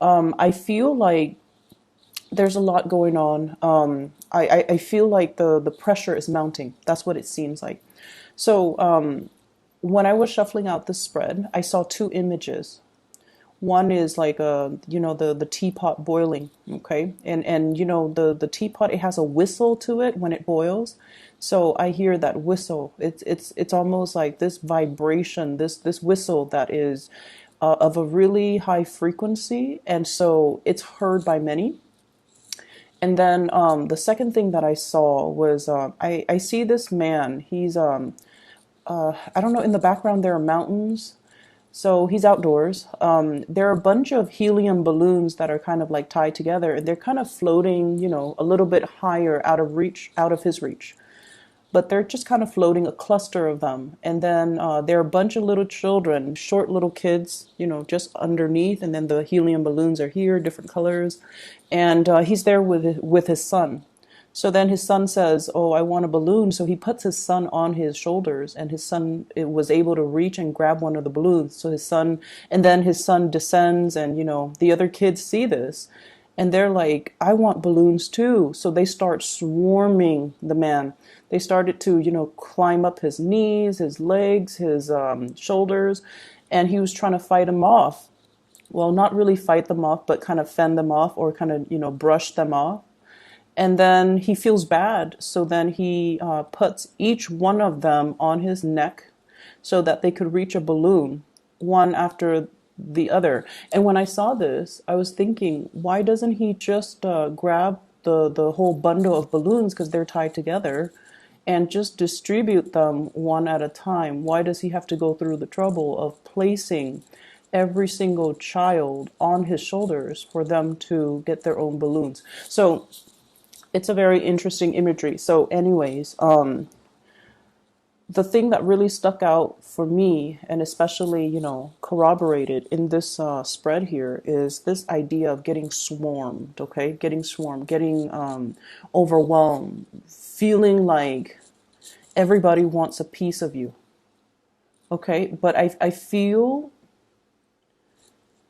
I feel like there's a lot going on. I feel like the pressure is mounting. That's what it seems like. So when I was shuffling out the spread, I saw two images. One is like the teapot boiling, okay? And the teapot, it has a whistle to it when it boils. So I hear that whistle. It's almost like this vibration, this whistle that is of a really high frequency, and so it's heard by many. And then the second thing that I saw was I see this man. He's I don't know, in the background there are mountains. So he's outdoors. There are a bunch of helium balloons that are kind of like tied together, and they're kind of floating, a little bit higher out of his reach. But they're just kind of floating, a cluster of them. And then there are a bunch of little children, short little kids, just underneath. And then the helium balloons are here, different colors. And he's there with his son. So then his son says, "Oh, I want a balloon." So he puts his son on his shoulders, and his son was able to reach and grab one of the balloons. And then his son descends, and the other kids see this, and they're like, "I want balloons too." So they start swarming the man. They started to, climb up his knees, his legs, his shoulders, and he was trying to fight them off. Well, not really fight them off, but kind of fend them off, or kind of, brush them off. And then he feels bad. So then he puts each one of them on his neck so that they could reach a balloon, one after the other. And when I saw this, I was thinking, why doesn't he just grab the whole bundle of balloons, because they're tied together, and just distribute them one at a time? Why does he have to go through the trouble of placing every single child on his shoulders for them to get their own balloons? So it's a very interesting imagery. So anyways, the thing that really stuck out for me, and especially, corroborated in this spread here, is this idea of getting swarmed, okay? Getting swarmed, getting overwhelmed, feeling like everybody wants a piece of you, okay? But I feel,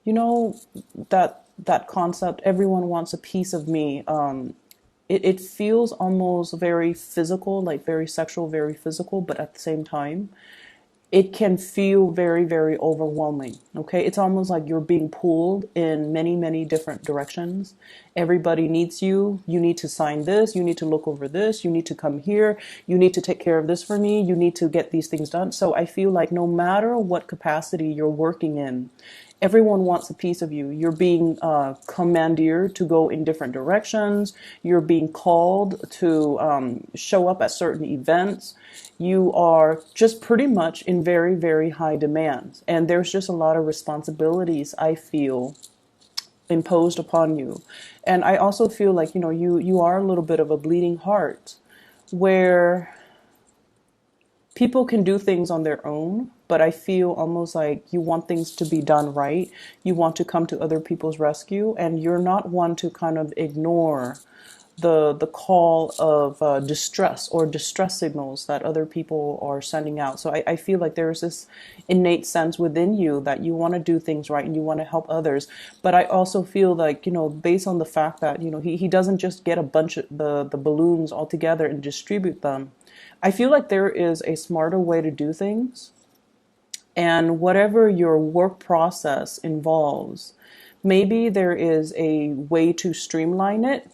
that concept, everyone wants a piece of me. It feels almost very physical, like very sexual, very physical, but at the same time, it can feel very, very overwhelming. Okay. It's almost like you're being pulled in many, many different directions. Everybody needs you. You need to sign this. You need to look over this. You need to come here. You need to take care of this for me. You need to get these things done. So I feel like no matter what capacity you're working in, everyone wants a piece of you. You're being commandeered to go in different directions. You're being called to show up at certain events. You are just pretty much in very, very high demand. And there's just a lot of responsibilities, I feel, imposed upon you. And I also feel like, you are a little bit of a bleeding heart, where people can do things on their own, but I feel almost like you want things to be done right. You want to come to other people's rescue, and you're not one to kind of ignore the call of distress or distress signals that other people are sending out. So I feel like there's this innate sense within you that you want to do things right and you want to help others. But I also feel like, based on the fact that, he doesn't just get a bunch of the balloons all together and distribute them. I feel like there is a smarter way to do things. And whatever your work process involves, maybe there is a way to streamline it.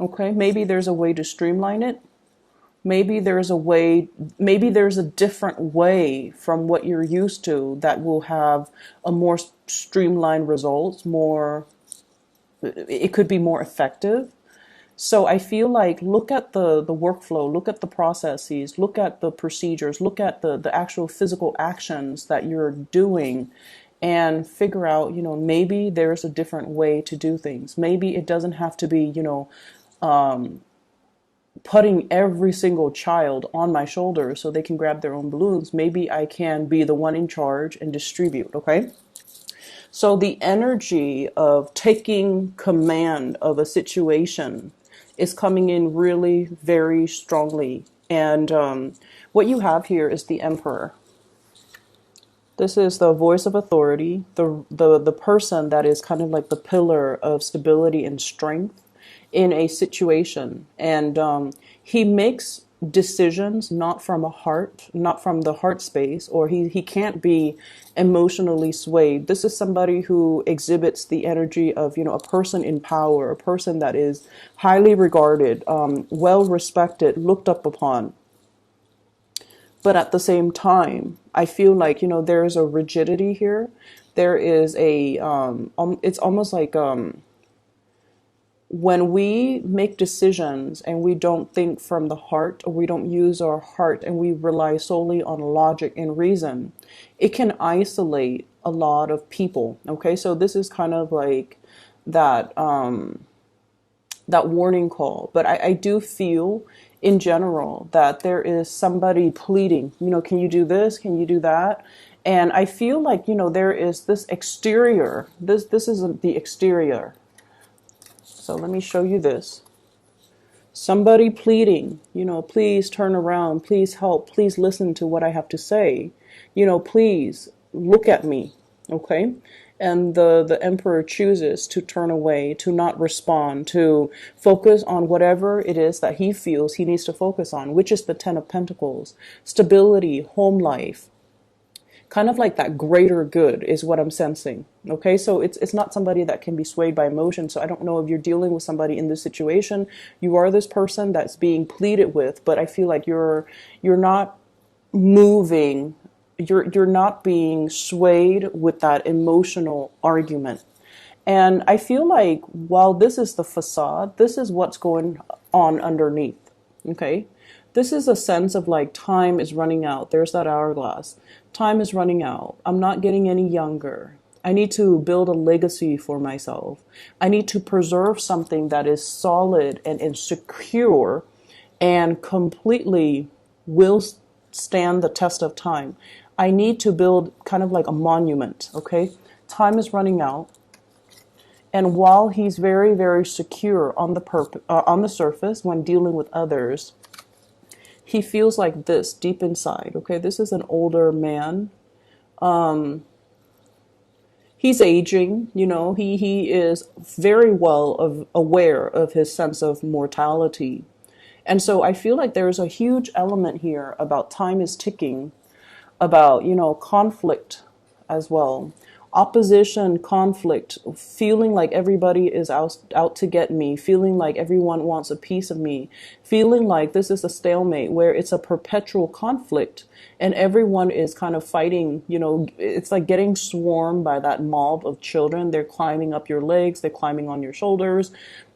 Okay, maybe there's a way to streamline it. Maybe there's a different way from what you're used to that will have a more streamlined results, it could be more effective. So I feel like, look at the workflow, look at the processes, look at the procedures, look at the actual physical actions that you're doing, and figure out, maybe there's a different way to do things. Maybe it doesn't have to be, putting every single child on my shoulder so they can grab their own balloons. Maybe I can be the one in charge and distribute, okay? So the energy of taking command of a situation is coming in really very strongly. And what you have here is the Emperor. This is the voice of authority, the person that is kind of like the pillar of stability and strength in a situation. And he makes decisions not from a heart, not from the heart space, or he can't be emotionally swayed. This is somebody who exhibits the energy of, a person in power, a person that is highly regarded, well respected, looked up upon. But at the same time, I feel like, there's a rigidity here. There is it's almost like, when we make decisions and we don't think from the heart, or we don't use our heart and we rely solely on logic and reason, it can isolate a lot of people. Okay, so this is kind of like that that warning call. But I do feel in general that there is somebody pleading, can you do this? Can you do that? And I feel like, there is this exterior. This isn't the exterior. So let me show you this. Somebody pleading, please turn around, please help, please listen to what I have to say. Please look at me, okay? And the emperor chooses to turn away, to not respond, to focus on whatever it is that he feels he needs to focus on, which is the Ten of Pentacles, stability, home life. Kind of like that greater good is what I'm sensing. Okay, so it's not somebody that can be swayed by emotion. So I don't know if you're dealing with somebody in this situation. You are this person that's being pleaded with, but I feel like you're not moving. You're not being swayed with that emotional argument. And I feel like while this is the facade, this is what's going on underneath. Okay, this is a sense of like time is running out. There's that hourglass. Time is running out. I'm not getting any younger. I need to build a legacy for myself. I need to preserve something that is solid and secure and completely will stand the test of time. I need to build kind of like a monument, okay? Time is running out. And while he's very, very secure on the surface when dealing with others, he feels like this deep inside. Okay, this is an older man. He's aging. He is very well aware of his sense of mortality, and so I feel like there's a huge element here about time is ticking, about conflict as well. Opposition, conflict, feeling like everybody is out to get me, feeling like everyone wants a piece of me, feeling like this is a stalemate where it's a perpetual conflict and everyone is kind of fighting. It's like getting swarmed by that mob of children. They're climbing up your legs, they're climbing on your shoulders,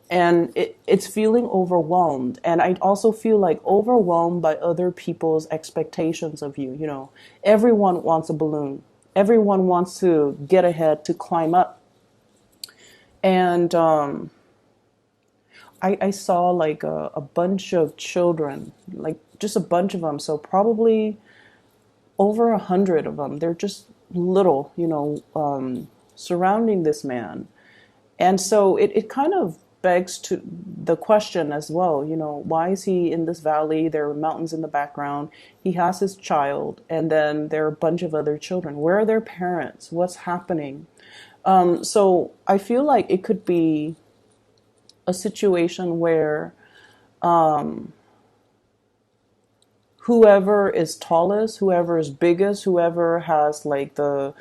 and it's feeling overwhelmed. And I also feel like overwhelmed by other people's expectations of you. Everyone wants a balloon. Everyone wants to get ahead, to climb up. And I saw like a bunch of children, like just a bunch of them. So probably over 100 of them. They're just little, surrounding this man. And so it kind of begs to the question as well, why is he in this valley? There are mountains in the background. He has his child, and then there are a bunch of other children. Where are their parents? What's happening? So I feel like it could be a situation where whoever is tallest, whoever is biggest, whoever has like the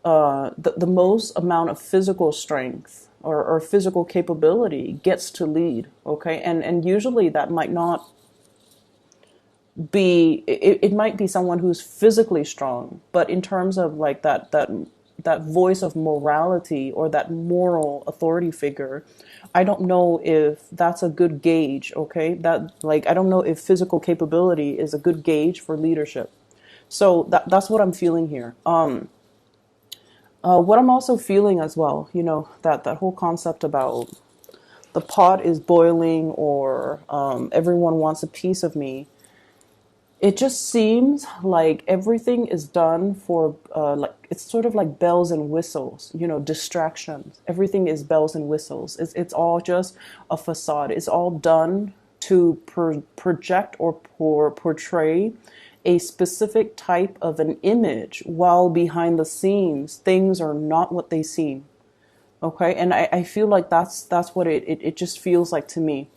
most amount of physical strength or physical capability gets to lead. Okay, and usually that might not be, it might be someone who's physically strong, but in terms of like that voice of morality or that moral authority figure, I don't know if that's a good gauge. Okay, that like I don't know if physical capability is a good gauge for leadership. So that's what I'm feeling here. What I'm also feeling as well, that whole concept about the pot is boiling, or everyone wants a piece of me. It just seems like everything is done for, like, it's sort of like bells and whistles, distractions. Everything is bells and whistles. It's all just a facade. It's all done to project or portray a specific type of an image, while behind the scenes things are not what they seem. Okay, and I feel like that's what it just feels like to me.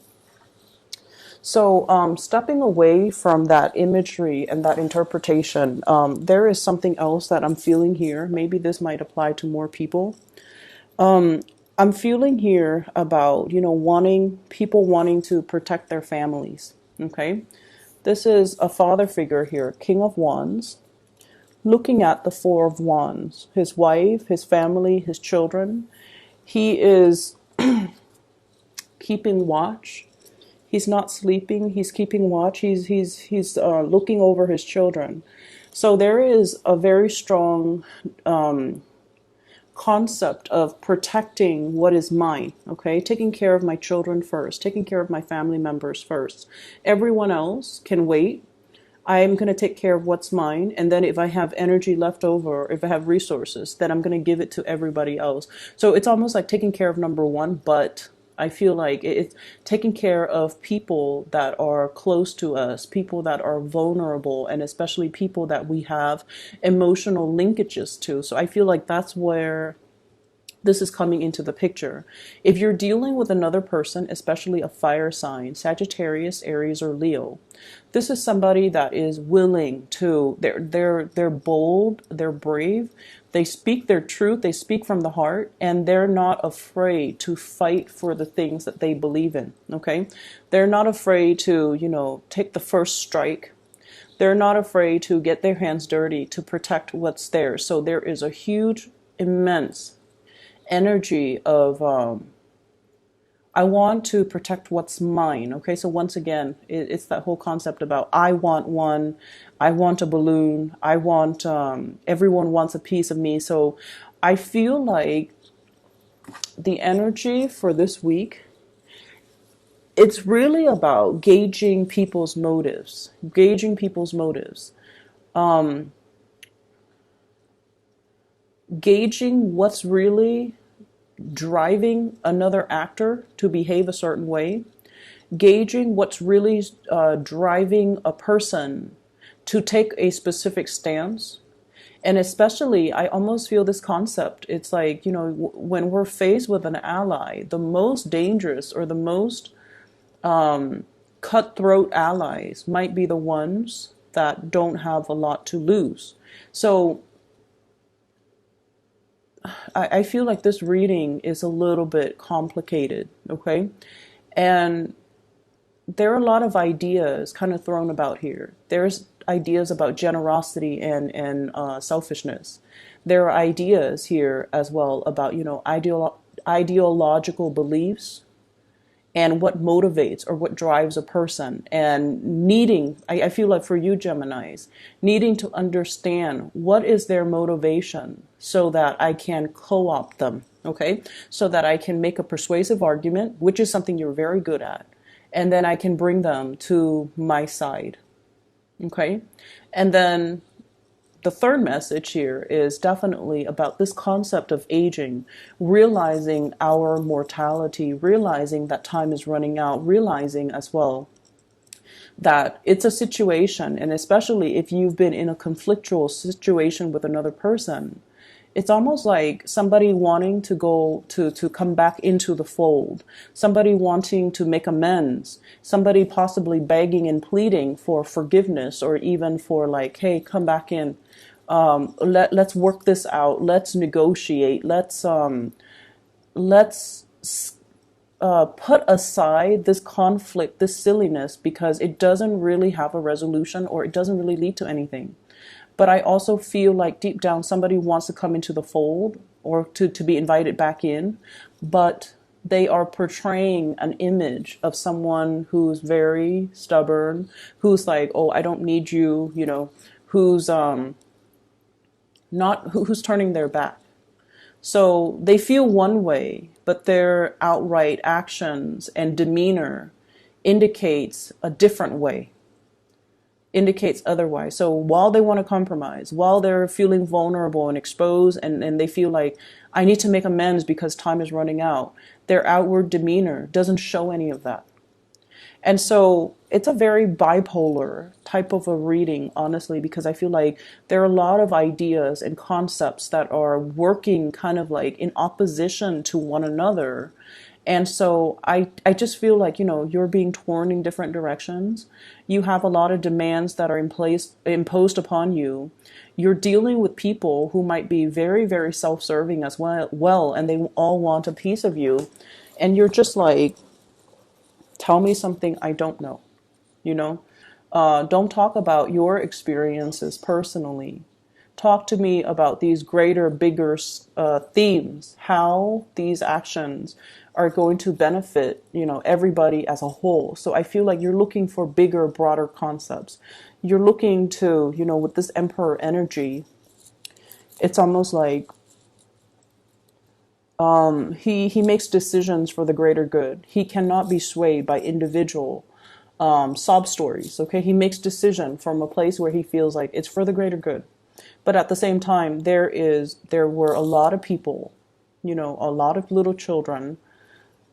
So, stepping away from that imagery and that interpretation, there is something else that I'm feeling here. Maybe this might apply to more people. I'm feeling here about, wanting people wanting to protect their families. Okay, this is a father figure here, King of Wands, looking at the Four of Wands, his wife, his family, his children. He is keeping watch. He's not sleeping. He's keeping watch. He's looking over his children. So there is a very strong concept of protecting what is mine. Okay, taking care of my children first, taking care of my family members first. Everyone else can wait. I'm going to take care of what's mine, and then if I have energy left over, if I have resources, then I'm going to give it to everybody else. So it's almost like taking care of number one, but I feel like it's taking care of people that are close to us, people that are vulnerable, and especially people that we have emotional linkages to. So I feel like that's where this is coming into the picture. If you're dealing with another person, especially a fire sign, Sagittarius, Aries, or Leo, this is somebody that is willing to, they're bold, they're brave, they speak their truth, they speak from the heart, and they're not afraid to fight for the things that they believe in, okay? They're not afraid to, take the first strike. They're not afraid to get their hands dirty to protect what's theirs. So there is a huge, immense energy of I want to protect what's mine. Okay, so once again, it's that whole concept about I want one, I want a balloon, I want everyone wants a piece of me. So I feel like the energy for this week, it's really about gauging people's motives, gauging what's really driving another actor to behave a certain way, gauging what's really driving a person to take a specific stance. And especially, I almost feel this concept, it's like, when we're faced with an ally, the most dangerous or the most cutthroat allies might be the ones that don't have a lot to lose. So I feel like this reading is a little bit complicated, okay? And there are a lot of ideas kind of thrown about here. There's ideas about generosity and selfishness. There are ideas here as well about, ideological beliefs and what motivates or what drives a person, and needing, I feel like for you Geminis, needing to understand what is their motivation so that I can co-opt them, okay? So that I can make a persuasive argument, which is something you're very good at, and then I can bring them to my side, okay? And then the third message here is definitely about this concept of aging, realizing our mortality, realizing that time is running out, realizing as well that it's a situation, and especially if you've been in a conflictual situation with another person, it's almost like somebody wanting to go to come back into the fold, somebody wanting to make amends, somebody possibly begging and pleading for forgiveness, or even for like, hey, come back in. Let's work this out. Let's negotiate. Let's put aside this conflict, this silliness, because it doesn't really have a resolution, or it doesn't really lead to anything. But I also feel like deep down somebody wants to come into the fold, or to be invited back in, but they are portraying an image of someone who's very stubborn, who's like, oh, I don't need you, who's who's turning their back. So they feel one way, but their outright actions and demeanor indicates a different way, indicates otherwise. So while they want to compromise, while they're feeling vulnerable and exposed, and they feel like, I need to make amends because time is running out, their outward demeanor doesn't show any of that. And so it's a very bipolar type of a reading, honestly, because I feel like there are a lot of ideas and concepts that are working kind of like in opposition to one another. And so I just feel like, you're being torn in different directions. You have a lot of demands that are imposed upon you. You're dealing with people who might be very, very self-serving as well, and they all want a piece of you. And you're just like, tell me something I don't know, you know? Don't talk about your experiences personally. Talk to me about these greater, bigger themes, how these actions are going to benefit, everybody as a whole. So I feel like you're looking for bigger, broader concepts. You're looking to, with this emperor energy, it's almost like he makes decisions for the greater good. He cannot be swayed by individual sob stories. Okay, he makes decision from a place where he feels like it's for the greater good. But at the same time, there were a lot of people, a lot of little children,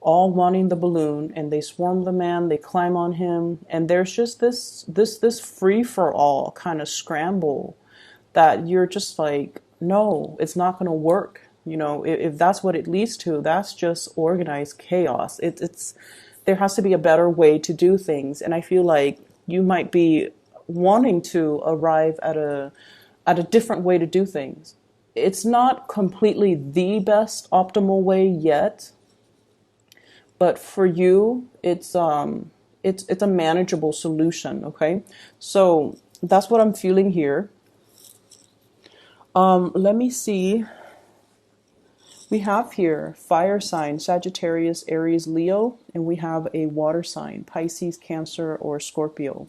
all wanting the balloon, and they swarm the man, they climb on him, and there's just this free for all kind of scramble that you're just like, no, it's not going to work. If that's what it leads to, that's just organized chaos. It's there has to be a better way to do things, and I feel like you might be wanting to arrive at a different way to do things. It's not completely the best optimal way yet, but for you, it's a manageable solution. Okay, so that's what I'm feeling here. Let me see. We have here fire sign, Sagittarius, Aries, Leo, and we have a water sign, Pisces, Cancer, or Scorpio.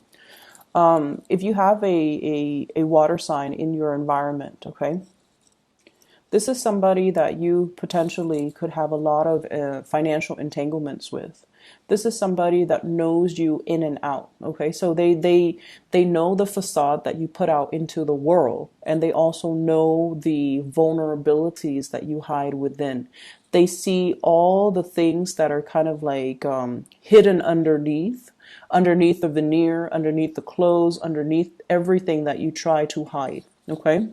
If you have a water sign in your environment, okay, this is somebody that you potentially could have a lot of financial entanglements with. This is somebody that knows you in and out. Okay, so they know the facade that you put out into the world, and they also know the vulnerabilities that you hide within. They see all the things that are kind of like hidden underneath the veneer, underneath the clothes, underneath everything that you try to hide. Okay,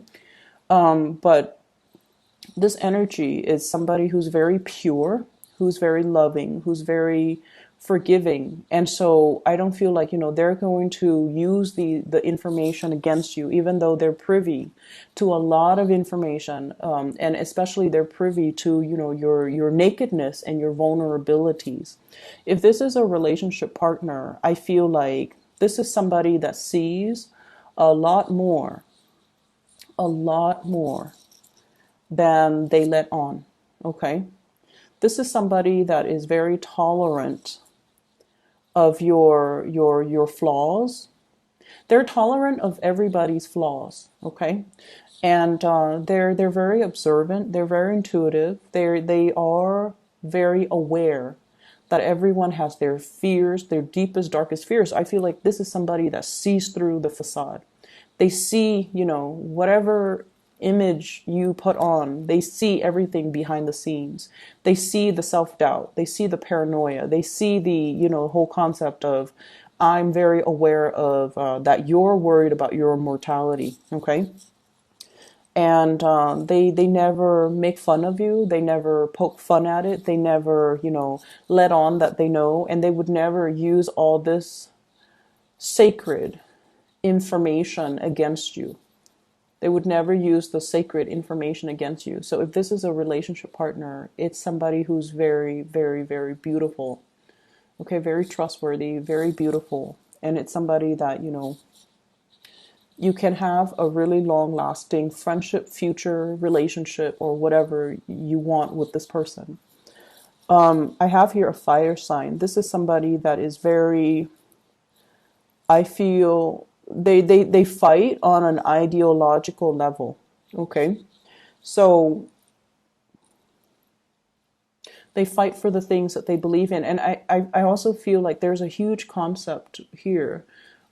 but this energy is somebody who's very pure, who's very loving, who's very forgiving. And so I don't feel like, they're going to use the information against you, even though they're privy to a lot of information. And especially they're privy to, your nakedness and your vulnerabilities. If this is a relationship partner, I feel like this is somebody that sees a lot more than they let on. Okay. This is somebody that is very tolerant of your flaws. They're tolerant of everybody's flaws. Okay. And they're very observant, they're very intuitive, they are very aware that everyone has their fears, their deepest, darkest fears. I feel like this is somebody that sees through the facade. They see, whatever image you put on, they see everything behind the scenes. They see the self-doubt, they see the paranoia, they see the, whole concept of, I'm very aware of that you're worried about your mortality. Okay. And they never make fun of you, they never poke fun at it, they never, let on that they know, and they would never use all this sacred information against you. They would never use the sacred information against you. So if this is a relationship partner, it's somebody who's very, very, very beautiful. Okay, very trustworthy, very beautiful. And it's somebody that, you can have a really long-lasting friendship, future relationship, or whatever you want with this person. I have here a fire sign. This is somebody that is very, I feel, they fight on an ideological level. Okay, so they fight for the things that they believe in. And I also feel like there's a huge concept here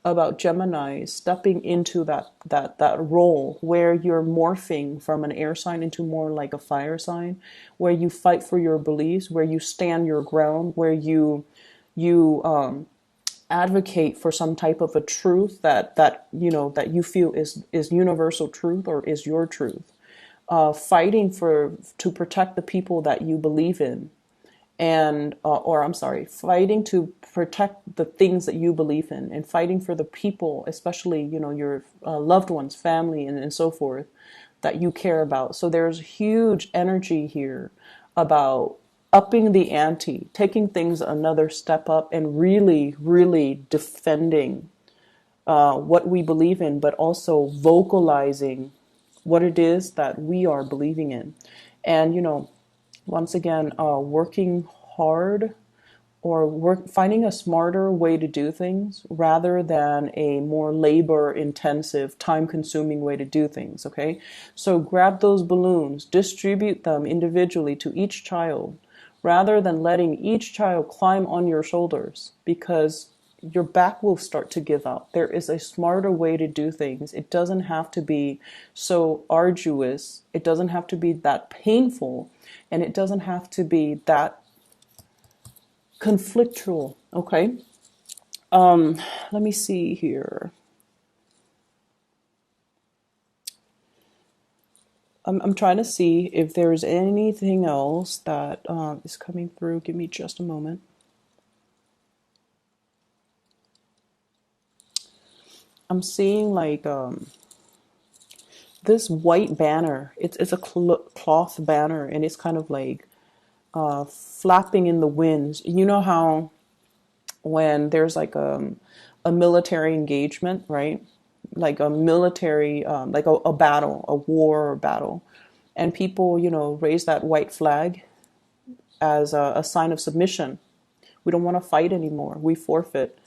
about Gemini stepping into that role where you're morphing from an air sign into more like a fire sign, where you fight for your beliefs, where you stand your ground, where you advocate for some type of a truth that that you feel is universal truth or is your truth. Fighting for to protect the people that you believe in, and or I'm sorry, fighting to protect the things that you believe in, and fighting for the people, especially your loved ones, family, and so forth, that you care about. So there's huge energy here about upping the ante, taking things another step up, and really, really defending what we believe in, but also vocalizing what it is that we are believing in. And, once again, working hard or finding a smarter way to do things rather than a more labor intensive, time consuming way to do things. Okay. So grab those balloons, distribute them individually to each child rather than letting each child climb on your shoulders, because your back will start to give out. There is a smarter way to do things. It doesn't have to be so arduous. It doesn't have to be that painful, and it doesn't have to be that conflictual. Okay. Let me see here. I'm trying to see if there's anything else that is coming through. Give me just a moment. I'm seeing like this white banner. It's a cloth banner, and it's kind of like flapping in the winds. You know how when there's like a military engagement, right? Like a military, like a battle, a war or battle, and people, raise that white flag as a sign of submission. We don't want to fight anymore. We forfeit.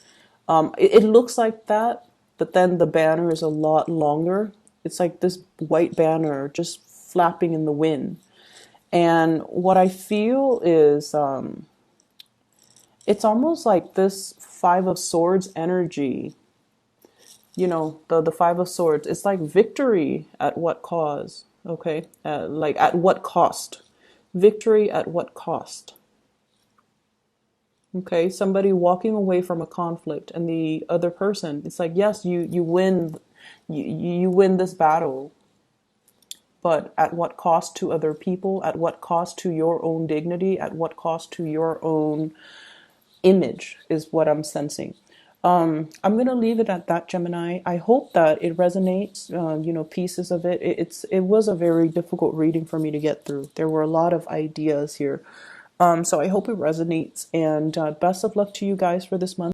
It looks like that, but then the banner is a lot longer. It's like this white banner just flapping in the wind. And what I feel is it's almost like this Five of Swords energy. The Five of Swords. It's like victory at what cause? Okay, like at what cost? Victory at what cost? Okay, somebody walking away from a conflict, and the other person, it's like, yes, you win, you win this battle, but at what cost to other people? At what cost to your own dignity? At what cost to your own image is what I'm sensing. I'm going to leave it at that, Gemini. I hope that it resonates, pieces of it. It was a very difficult reading for me to get through. There were a lot of ideas here. So I hope it resonates, and best of luck to you guys for this month.